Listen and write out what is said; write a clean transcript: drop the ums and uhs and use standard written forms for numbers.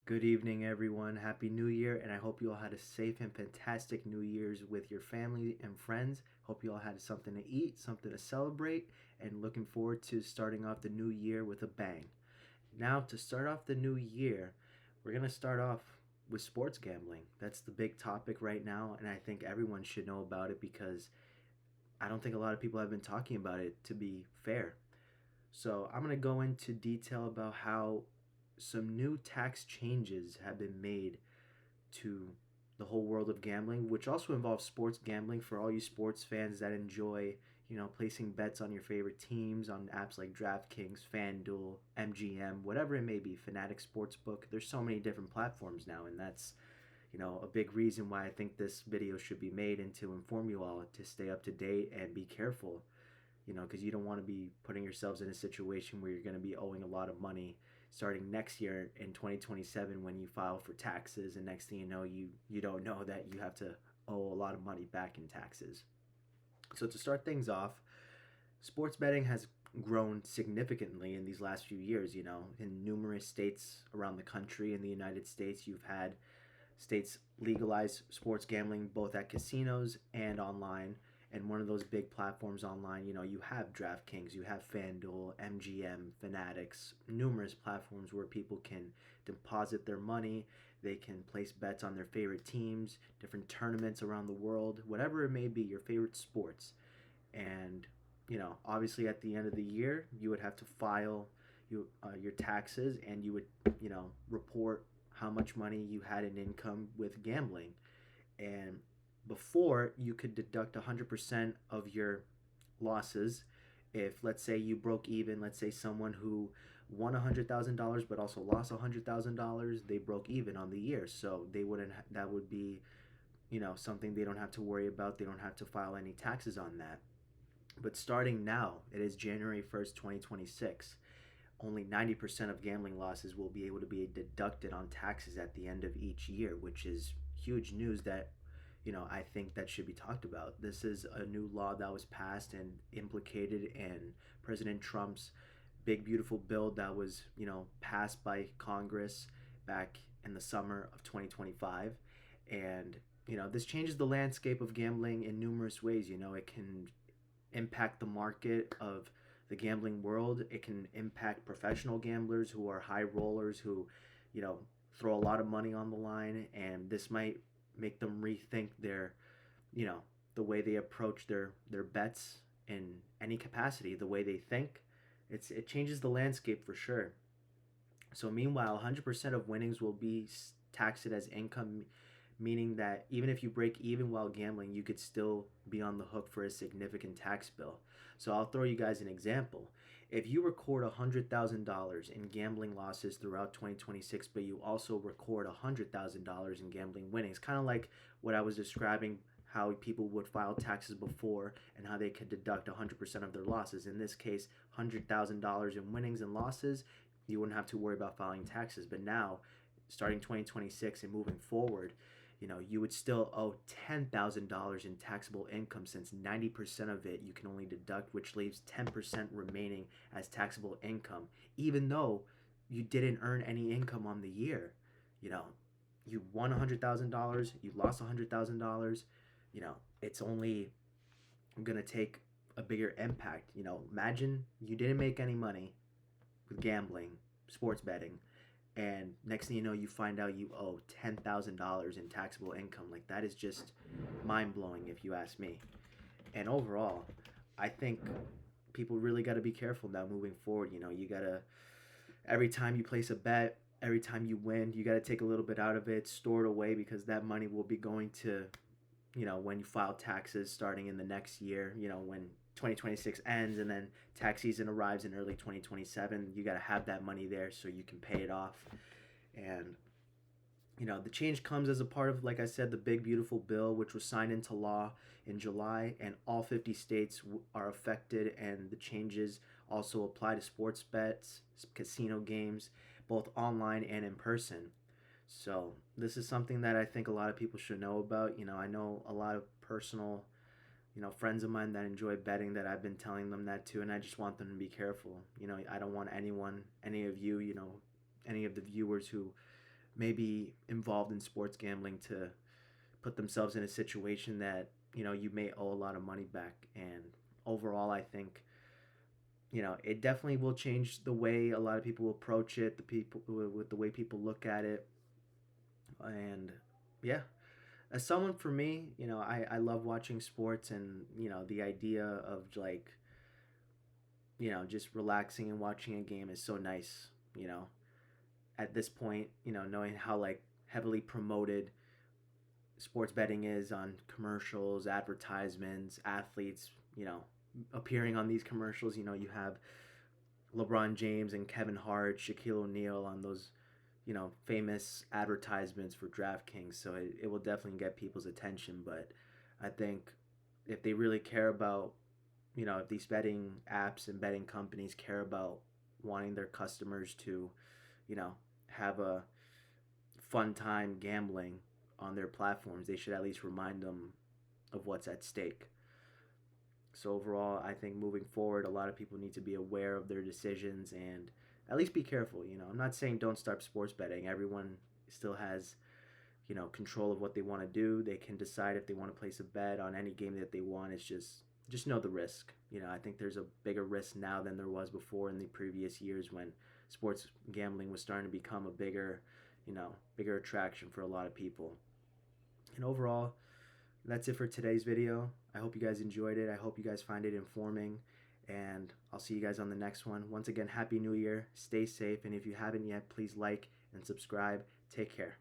Good evening, everyone. Happy New Year, and I hope you all had a safe and fantastic New Year's with your family and friends. Hope you all had something to eat, something to celebrate, and looking forward to starting off the new year with a bang. Now, to start off the new year, we're going to start off with sports gambling. That's the big topic right now, and I think everyone should know about it because I don't think a lot of people have been talking about it, to be fair. So, I'm going to go into detail about how some new tax changes have been made to the whole world of gambling, which also involves sports gambling for all you sports fans that enjoy, placing bets on your favorite teams on apps like DraftKings, FanDuel, MGM, whatever it may be, Fanatic Sportsbook. There's so many different platforms now, and that's a big reason why I think this video should be made and to inform you all to stay up to date and be careful, because you don't want to be putting yourselves in a situation where you're going to be owing a lot of money starting next year in 2027 when you file for taxes, and next thing you know, you don't know that you have to owe a lot of money back in taxes. So to start things off, sports betting has grown significantly in these last few years. In numerous states around the country. In the United States, you've had states legalize sports gambling both at casinos and online. And one of those big platforms online, you have DraftKings, you have FanDuel, MGM, Fanatics, numerous platforms where people can deposit their money, they can place bets on their favorite teams, different tournaments around the world, whatever it may be, your favorite sports. And obviously at the end of the year, you would have to file your taxes, and you would report how much money you had in income with gambling. And before, you could deduct 100% of your losses. If, let's say, you broke even, let's say someone who won $100,000 but also lost $100,000, they broke even on the year. So they wouldn't, that would be, something they don't have to worry about. They don't have to file any taxes on that. But starting now, it is January 1st, 2026. Only 90% of gambling losses will be able to be deducted on taxes at the end of each year, which is huge news that I think that should be talked about. This is a new law that was passed and implicated in President Trump's big beautiful bill that was passed by Congress back in the summer of 2025. And this changes the landscape of gambling in numerous ways. It can impact the market of the gambling world. It can impact professional gamblers who are high rollers who, you know, throw a lot of money on the line, and this might make them rethink their, you know, the way they approach their bets in any capacity, the way they think. It changes the landscape for sure. So meanwhile, 100% of winnings will be taxed as income, meaning that even if you break even while gambling, you could still be on the hook for a significant tax bill. So I'll throw you guys an example. If you record $100,000 in gambling losses throughout 2026, but you also record $100,000 in gambling winnings, kind of like what I was describing, how people would file taxes before and how they could deduct 100% of their losses. In this case, $100,000 in winnings and losses, you wouldn't have to worry about filing taxes. But now, starting 2026 and moving forward, you would still owe $10,000 in taxable income, since 90% of it you can only deduct, which leaves 10% remaining as taxable income, even though you didn't earn any income on the year. You know, you won $100,000, you lost $100,000. It's only gonna take a bigger impact. Imagine you didn't make any money with gambling, sports betting, and next thing you know, you find out you owe $10,000 in taxable income. Like, that is just mind blowing, if you ask me. And overall, I think people really got to be careful now moving forward. You got to, every time you place a bet, every time you win, you got to take a little bit out of it, store it away, because that money will be going to, when you file taxes starting in the next year, when 2026 ends and then tax season arrives in early 2027, you got to have that money there so you can pay it off. And the change comes as a part of, like I said, the big beautiful bill, which was signed into law in July, and all 50 states are affected, and the changes also apply to sports bets, casino games, both online and in person. So this is something that I think a lot of people should know about. I know a lot of personal, friends of mine that enjoy betting, that I've been telling them that too, and I just want them to be careful. I don't want anyone, any of you, any of the viewers who maybe involved in sports gambling to put themselves in a situation that, you may owe a lot of money back. And overall, I think, it definitely will change the way a lot of people approach it, the people with the way people look at it. And yeah, as someone, for me, I love watching sports, and the idea of like, just relaxing and watching a game is so nice. At this point, knowing how like heavily promoted sports betting is on commercials, advertisements, athletes, appearing on these commercials. You have LeBron James and Kevin Hart, Shaquille O'Neal on those, famous advertisements for DraftKings. So it will definitely get people's attention. But I think if they really care about, if these betting apps and betting companies care about wanting their customers to, have a fun time gambling on their platforms, they should at least remind them of what's at stake. So overall, I think moving forward, a lot of people need to be aware of their decisions and at least be careful. I'm not saying don't start sports betting. Everyone still has, control of what they want to do. They can decide if they want to place a bet on any game that they want. It's just know the risk. I think there's a bigger risk now than there was before in the previous years when sports gambling was starting to become a bigger attraction for a lot of people. And overall, that's it for today's video. I hope you guys enjoyed it. I hope you guys find it informing. And I'll see you guys on the next one. Once again, Happy New Year. Stay safe. And if you haven't yet, please like and subscribe. Take care.